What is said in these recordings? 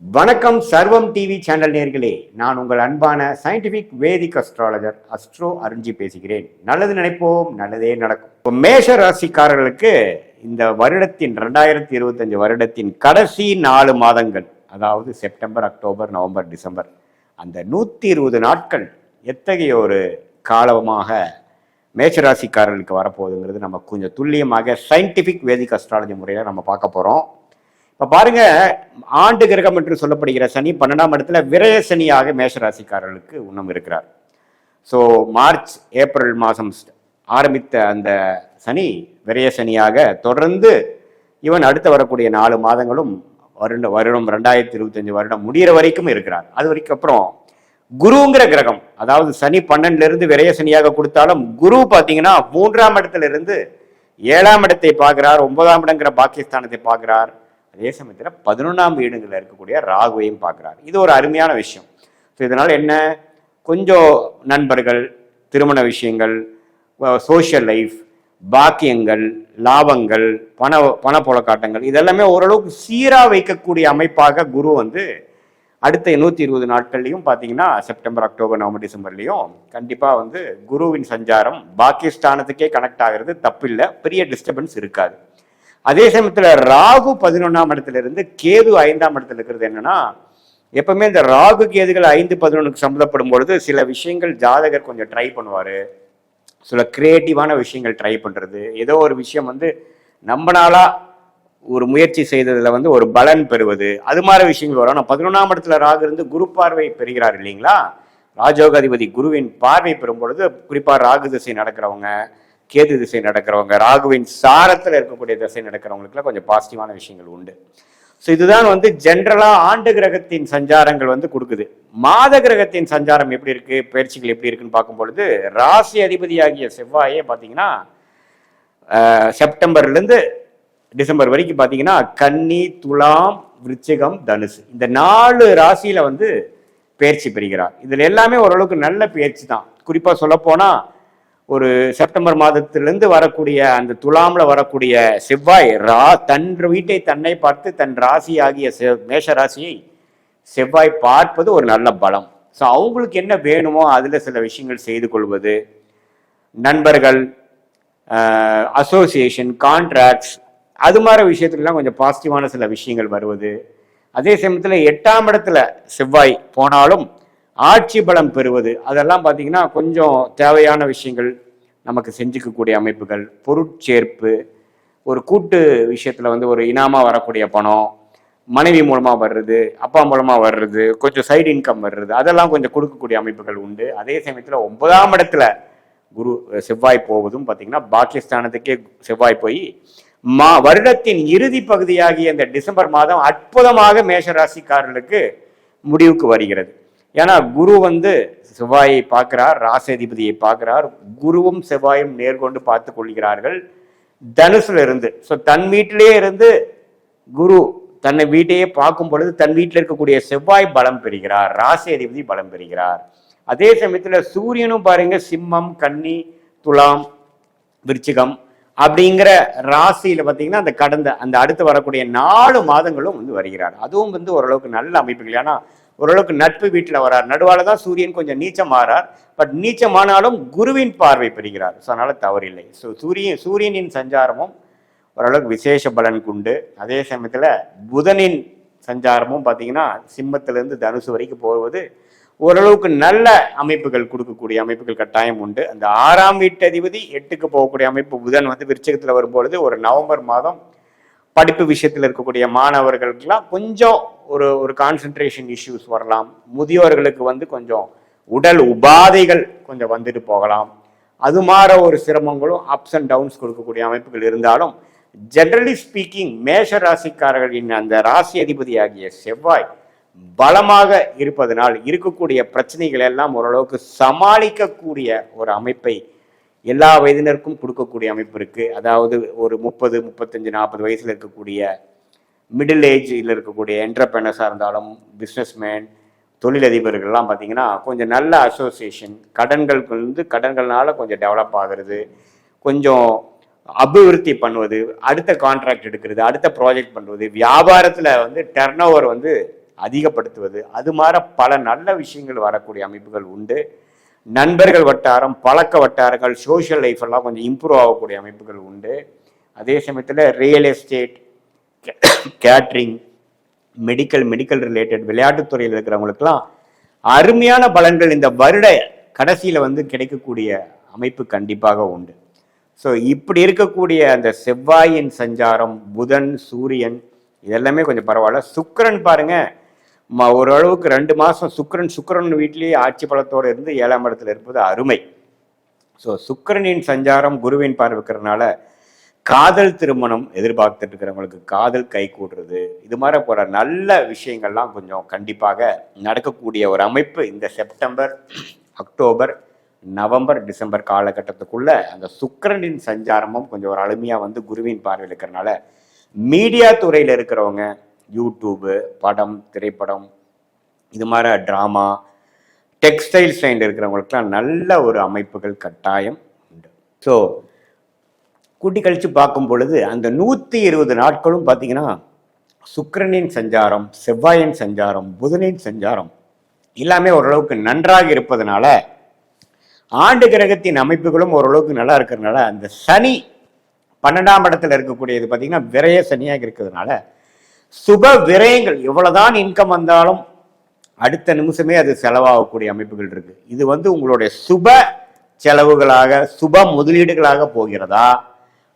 வணக்கம் சர்வம் TV channel நேர்களே, நான் உங்கள் அன்பான சயின்டிபிக் வேதிக் அஸ்ட்ராலஜர் அஸ்ட்ரோ அருஞ்சி பேசுகிறேன். நல்லது நினைப்போம், நல்லதே நடக்கும். இப்போ மேஷ ராசிக்காரர்களுக்கு இந்த வருடத்தின் 2025 வருடத்தின் கடைசி 4 மாதங்கள், அதாவது செப்டம்பர், அக்டோபர், நவம்பர், டிசம்பர், அந்த 120 நாட்கள் எத்தகைய ஒரு காலமாக மேஷராசிக்காரர்களுக்கு வரப்போகுதுங்கிறது நம்ம கொஞ்சம் துல்லியமாக சயின்டிபிக் வேதிக் அஸ்ட்ராலஜி முறையில் நம்ம பார்க்க போகிறோம். இப்போ பாருங்க, ஆண்டு கிரகம் என்று சொல்லப்படுகிற சனி 12ஆம் இடத்துல விரய சனியாக மேஷராசிக்காரர்களுக்கு உண்ணம் இருக்கிறார். ஸோ மார்ச் ஏப்ரல் மாதம் ஆரம்பித்த அந்த சனி விரய சனியாக தொடர்ந்து இவன் அடுத்து வரக்கூடிய 4 மாதங்களும் வருடம் 2025 வருடம் முடிகிற வரைக்கும் இருக்கிறார். அது வரைக்கும் அப்புறம் குருங்கிற கிரகம், அதாவது சனி 12லிருந்து விரய சனியாக கொடுத்தாலும் குரு பார்த்தீங்கன்னா 3ஆம் இடத்துல இருந்து 7ஆம் இடத்தை பார்க்கிறார், 9ஆம் இடங்கிற பாக்கியஸ்தானத்தை பார்க்கிறார். அதே சமயத்தில் 11ஆம் வீடுகளில் இருக்கக்கூடிய ராகுவையும் பார்க்குறாரு. இது ஒரு அருமையான விஷயம். ஸோ இதனால் என்ன, கொஞ்சம் நண்பர்கள், திருமண விஷயங்கள், சோஷியல் லைஃப், பாக்கியங்கள், லாபங்கள், பணப்புழக்காட்டங்கள் இதெல்லாமே ஓரளவுக்கு சீராக வைக்கக்கூடிய அமைப்பாக குரு அடுத்த 120 நாட்கள்லையும் பார்த்தீங்கன்னா செப்டம்பர், அக்டோபர், நவம்பர், டிசம்பர்லையும் கண்டிப்பாக குருவின் சஞ்சாரம் பாக்கியஸ்தானத்துக்கே கனெக்ட் ஆகிறது தப்பில்லை, பெரிய டிஸ்டர்பன்ஸ் இருக்காது. அதே சமயத்தில் ராகு 11ஆம் இடத்துல இருந்து கேது 5ஆம் இடத்துல இருக்கிறது என்னன்னா, எப்பவுமே இந்த ராகு கேதுகள் 5, 11க்கு சம்மந்தப்படும் பொழுது சில விஷயங்கள் ஜாதகர் கொஞ்சம் ட்ரை பண்ணுவார். சில கிரியேட்டிவான விஷயங்கள் ட்ரை பண்ணுறது, ஏதோ ஒரு விஷயம் நம்மளால ஒரு முயற்சி செய்ததில் ஒரு பலன் பெறுவது, அது மாதிரி விஷயங்கள் வரும். ஆனால் 11ஆம் இடத்துல ராகு இருந்து குரு பார்வை பெறுகிறார் இல்லைங்களா, ராஜோகாதிபதி குருவின் பார்வை பெறும் பொழுது குறிப்பாக ராகு திசை நடக்கிறவங்க, கேது திசை நடக்கிறவங்க, ராகுவின் சாரத்தில் இருக்கக்கூடிய திசை நடக்கிறவங்களுக்குலாம் கொஞ்சம் பாசிட்டிவான விஷயங்கள் உண்டு. ஸோ இதுதான் ஜென்ரலாக ஆண்டு கிரகத்தின் சஞ்சாரங்கள் கொடுக்குது. மாத கிரகத்தின் சஞ்சாரம் எப்படி இருக்கு, பயிற்சிகள் எப்படி இருக்குன்னு பார்க்கும்பொழுது, ராசி அதிபதியாகிய செவ்வாயே பார்த்தீங்கன்னா செப்டம்பர்லேருந்து டிசம்பர் வரைக்கும் பார்த்தீங்கன்னா கன்னி, துலாம், விருச்சிகம், தனுசு, இந்த 4 ராசியில பயிற்சி பெறுகிறார். இதில் எல்லாமே ஓரளவுக்கு நல்ல பயிற்சி தான். குறிப்பாக சொல்லப்போனால் ஒரு செப்டம்பர் மாதத்திலிருந்து வரக்கூடிய அந்த துலாம்ல வரக்கூடிய செவ்வாய் தன் வீட்டை தன்னை பார்த்து தன் ராசி ஆகிய மேஷ ராசியை செவ்வாய் பார்ப்பது ஒரு நல்ல பலம். ஸோ அவங்களுக்கு என்ன வேணுமோ அதில் சில விஷயங்கள் செய்து கொள்வது, நண்பர்கள், அசோசியேஷன், கான்ட்ராக்ட்ஸ், அது மாதிரி விஷயத்துலாம் கொஞ்சம் பாசிட்டிவான சில விஷயங்கள் வருவது. அதே சமயத்தில் 8ஆம் இடத்துல செவ்வாய் போனாலும் ஆட்சி பலம் பெறுவது, அதெல்லாம் பார்த்தீங்கன்னா கொஞ்சம் தேவையான விஷயங்கள் நமக்கு செஞ்சுக்கக்கூடிய அமைப்புகள், பொருட்சேர்ப்பு, ஒரு கூட்டு விஷயத்தில் ஒரு இனாமாக வரக்கூடிய பணம், மனைவி மூலமாக வர்றது, அப்பா மூலமாக வர்றது, கொஞ்சம் சைடு இன்கம் வர்றது, அதெல்லாம் கொஞ்சம் கொடுக்கக்கூடிய அமைப்புகள் உண்டு. அதே சமயத்தில் 9ஆம் இடத்துல செவ்வாய் போவதும் பார்த்தீங்கன்னா பாக்கியஸ்தானத்துக்கே செவ்வாய் போய் வருடத்தின் இறுதி பகுதியாகிய இந்த டிசம்பர் மாதம் அற்புதமாக மேஷராசிக்காரர்களுக்கு முடிவுக்கு வருகிறது. ஏன்னா குரு செவ்வாயை பார்க்கிறார், ராசிதிபதியை பார்க்கிறார், குருவும் செவ்வாயும் நேர்கொண்டு பார்த்து கொள்கிறார்கள் தனுசுல இருந்து. ஸோ தன் வீட்டிலேயே இருந்து குரு தன்னை வீட்டையே பார்க்கும் பொழுது தன் வீட்டில் இருக்கக்கூடிய செவ்வாய் பலம் பெறுகிறார், ராசி அதிபதி பலம் பெறுகிறார். அதே சமயத்தில் சூரியனும் பாருங்க சிம்மம், கன்னி, துலாம், விருச்சிகம் அப்படிங்கிற ராசியில பார்த்தீங்கன்னா அந்த அடுத்து வரக்கூடிய 4 மாதங்களும் வருகிறார். அதுவும் ஓரளவுக்கு நல்ல அமைப்புகள். ஏன்னா ஓரளவுக்கு நட்பு வீட்டில் வரார். நடுவால தான் சூரியன் கொஞ்சம் நீச்சம் ஆறார். பட் நீச்சமானாலும் குருவின் பார்வை பெறுகிறார். ஸோ அதனால தவறில்லை. ஸோ சூரியனின் சஞ்சாரமும் ஓரளவுக்கு விசேஷ பலன் உண்டு. அதே சமயத்தில் புதனின் சஞ்சாரமும் பார்த்தீங்கன்னா சிம்மத்திலிருந்து தனுசு வரைக்கும் போவது ஓரளவுக்கு நல்ல அமைப்புகள் கொடுக்கக்கூடிய அமைப்புகள் கட்டாயம் உண்டு. அந்த 6ஆம் வீட்டு அதிபதி 8க்கு போகக்கூடிய அமைப்பு புதன் விருச்சிகத்தில் வரும்பொழுது ஒரு நவம்பர் மாதம் படிப்பு விஷயத்தில் இருக்கக்கூடிய மாணவர்களுக்கெல்லாம் கொஞ்சம் ஒரு கான்சென்ட்ரேஷன் இஷ்யூஸ் வரலாம். முதியோர்களுக்கு கொஞ்சம் உடல் உபாதைகள் கொஞ்சம் வந்துட்டு போகலாம். அது மாதிரி ஒரு சிரமங்களும் அப்ஸ் அண்ட் டவுன்ஸ் கொடுக்கக்கூடிய அமைப்புகள் இருந்தாலும் ஜெனரலி ஸ்பீக்கிங் மேஷ ராசிக்காரர்களின் அந்த ராசி அதிபதி ஆகிய செவ்வாய் பலமாக இருப்பதனால் இருக்கக்கூடிய பிரச்சனைகள் எல்லாம் ஓரளவுக்கு சமாளிக்கக்கூடிய ஒரு அமைப்பை எல்லா வயதினருக்கும் கொடுக்கக்கூடிய அமைப்பு இருக்கு. அதாவது ஒரு 30, 35, 40 வயசுல இருக்கக்கூடிய மிடில் ஏஜில் இருக்கக்கூடிய என்டர்பிரனர்ஸாக இருந்தாலும் பிஸ்னஸ்மேன், தொழிலதிபர்கள்லாம் பார்த்தீங்கன்னா கொஞ்சம் நல்ல அசோசியேஷன், கடன்கள்னால கொஞ்சம் டெவலப் ஆகிறது, கொஞ்சம் அபிவிருத்தி பண்ணுவது, அடுத்த கான்ட்ராக்ட் எடுக்கிறது, அடுத்த ப்ராஜெக்ட் பண்ணுவது, வியாபாரத்தில் டர்ன் ஓவர் அதிகப்படுத்துவது, அது மாதிரி பல நல்ல விஷயங்கள் வரக்கூடிய அமைப்புகள் உண்டு. நண்பர்கள் வட்டாரம், பழக்க வட்டாரங்கள், சோஷியல் லைஃப் எல்லாம் கொஞ்சம் இம்ப்ரூவ் ஆகக்கூடிய அமைப்புகள் உண்டு. அதே சமயத்தில் real estate, catering, medical related விளையாட்டுத்துறையில் இருக்கிறவங்களுக்கெல்லாம் அருமையான பலன்கள் இந்த வருட கடைசியில் வந்து கிடைக்கக்கூடிய அமைப்பு கண்டிப்பாக உண்டு. ஸோ இப்படி இருக்கக்கூடிய அந்த செவ்வாயின் சஞ்சாரம், புதன், சூரியன் இதெல்லாமே கொஞ்சம் பரவாயில்ல. சுக்கிரன் பாருங்க, ஓரளவுக்கு 2 மாதம் சுக்கிரன் வீட்டிலேயே ஆட்சி பலத்தோடு இருந்து 7ஆம் இடத்துல இருப்பது அருமை. ஸோ சுக்கிரனின் சஞ்சாரம் குருவின் பார்வைக்கிறதுனால காதல் திருமணம் எதிர்பார்த்துட்டு இருக்கிறவங்களுக்கு காதல் கை கூடுறது, இது மாதிரி போற நல்ல விஷயங்கள்லாம் கொஞ்சம் கண்டிப்பாக நடக்கக்கூடிய ஒரு அமைப்பு இந்த செப்டம்பர், அக்டோபர், நவம்பர், டிசம்பர் காலகட்டத்துக்குள்ள அந்த சுக்கிரனின் சஞ்சாரமும் கொஞ்சம் ஒரு அருமையாக வந்து குருவின் பார்வையில் இருக்கிறனால மீடியா துறையில் இருக்கிறவங்க, யூடியூபு, படம், திரைப்படம், இது மாதிரி ட்ராமா, டெக்ஸ்டைல் லைனில் இருக்கிறவங்களுக்குலாம் நல்ல ஒரு அமைப்புகள் கட்டாயம் உண்டு. ஸோ கூட்டி கழித்து பார்க்கும் பொழுது அந்த 120 நாட்களும் பார்த்தீங்கன்னா சுக்கிரனின் சஞ்சாரம், செவ்வாயின் சஞ்சாரம், புதனின் சஞ்சாரம் எல்லாமே ஓரளவுக்கு நன்றாக இருப்பதனால, ஆண்டு கிரகத்தின் அமைப்புகளும் ஓரளவுக்கு நல்லா இருக்கிறதுனால, அந்த சனி 12ஆம் இடத்துல இருக்கக்கூடியது பார்த்தீங்கன்னா விரய சனியாக இருக்கிறதுனால சுப விரயங்கள் எவ்வளவுதான் இன்கம் வந்தாலும் அடுத்த நிமிஷமே அது செலவாகக்கூடிய அமைப்புகள் இருக்கு. இது வந்து உங்களுடைய சுப செலவுகளாக, சுப முதலீடுகளாக போகிறதா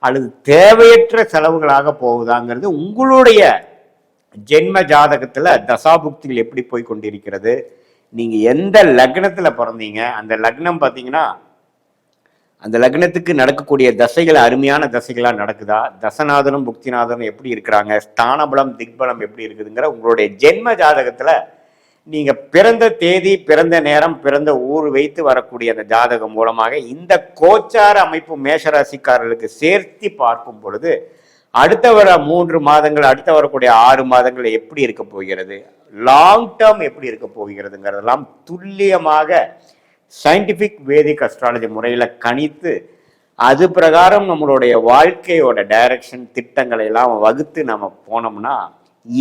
அல்லது தேவையற்ற செலவுகளாக போகுதாங்கிறது உங்களுடைய ஜென்ம ஜாதகத்துல தசாபுக்திகள் எப்படி போய் கொண்டிருக்கிறது, நீங்க எந்த லக்னத்துல பிறந்தீங்க, அந்த லக்னம் பார்த்தீங்கன்னா அந்த லக்னத்துக்கு நடக்கக்கூடிய தசைகள் அருமையான தசைகளா நடக்குதா, தசநாதனும் புக்திநாதனும் எப்படி இருக்கிறாங்க, ஸ்தானபலம் திக்பலம் எப்படி இருக்குதுங்கிற உங்களுடைய ஜென்ம ஜாதகத்துல நீங்க பிறந்த தேதி, பிறந்த நேரம், பிறந்த ஊர் வைத்து வரக்கூடிய அந்த ஜாதகம் மூலமாக இந்த கோச்சார அமைப்பு மேஷராசிக்காரர்களுக்கு சேர்த்து பார்க்கும் பொழுது அடுத்த வர 3 மாதங்கள், அடுத்த வரக்கூடிய 6 மாதங்கள் எப்படி இருக்க போகிறது, லாங் டேர்ம் எப்படி இருக்க போகிறதுங்கிறதெல்லாம் துல்லியமாக சயின்டிபிக் வேதிக் அஸ்ட்ராலஜி முறையில் கணித்து அது பிரகாரம் நம்மளுடைய வாழ்க்கையோட டைரக்ஷன் திட்டங்களை எல்லாம் வகுத்து நம்ம போனோம்னா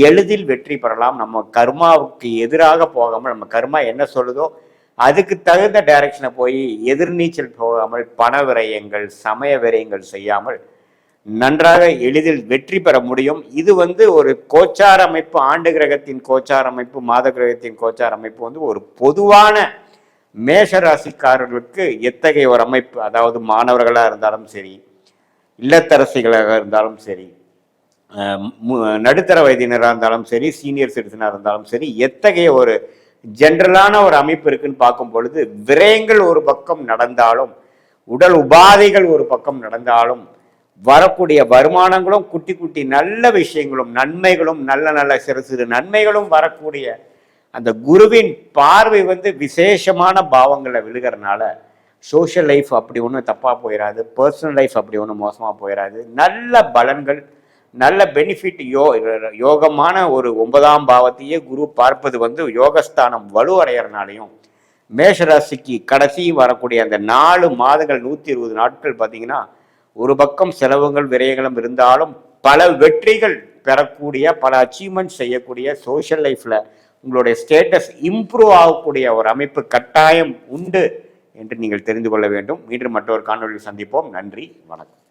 எளிதில் வெற்றி பெறலாம். நம்ம கர்மாவுக்கு எதிராக போகாமல், நம்ம கர்மா என்ன சொல்லுதோ அதுக்கு தகுந்த டைரக்ஷனை போய் எதிர்நீச்சல் போகாமல், பண விரயங்கள், சமய விரயங்கள் செய்யாமல் நன்றாக எளிதில் வெற்றி பெற முடியும். இது வந்து ஒரு கோச்சார அமைப்பு, ஆண்டு கிரகத்தின் கோச்சார அமைப்பு, மாத கிரகத்தின் கோச்சார அமைப்பு வந்து ஒரு பொதுவான மேஷராசிக்காரர்களுக்கு எத்தகைய ஒரு அமைப்பு, அதாவது மாணவர்களாக இருந்தாலும் சரி, இல்லத்தரசிகளாக இருந்தாலும் சரி, நடுத்தர வயதினராக இருந்தாலும் சரி, சீனியர் சிட்டிசனாக இருந்தாலும் சரி, எத்தகைய ஒரு ஜென்ரலான ஒரு அமைப்பு இருக்குன்னு பார்க்கும் பொழுது விரயங்கள் ஒரு பக்கம் நடந்தாலும், உடல் உபாதைகள் ஒரு பக்கம் நடந்தாலும், வரக்கூடிய வருமானங்களும் குட்டி குட்டி நல்ல விஷயங்களும் நன்மைகளும் நல்ல சிறு சிறு நன்மைகளும் வரக்கூடிய அந்த குருவின் பார்வை வந்து விசேஷமான பாவங்களை விழுகிறதுனால சோஷியல் லைஃப் அப்படி ஒன்றும் தப்பாக போயிடாது, பர்சனல் லைஃப் அப்படி ஒன்றும் மோசமாக போயிடாது. நல்ல பலன்கள், நல்ல பெனிஃபிட். யோகமான ஒரு 9ஆம் பாவத்தையே குரு பார்ப்பது வந்து யோகஸ்தானம் வலுவடைகிறனாலையும் மேஷராசிக்கு கடைசி வரக்கூடிய அந்த 4 மாதங்கள் 120 நாட்கள் பார்த்தீங்கன்னா ஒரு பக்கம் செலவுகள் விரயங்களும் இருந்தாலும் பல வெற்றிகள் பெறக்கூடிய, பல அச்சீவ்மெண்ட் செய்யக்கூடிய, சோஷியல் லைஃப்ல உங்களுடைய ஸ்டேட்டஸ் இம்ப்ரூவ் ஆகக்கூடிய ஒரு அமைப்பு கட்டாயம் உண்டு என்று நீங்கள் தெரிந்து கொள்ள வேண்டும். மீண்டும் மற்றொரு காணொலியில் சந்திப்போம். நன்றி, வணக்கம்.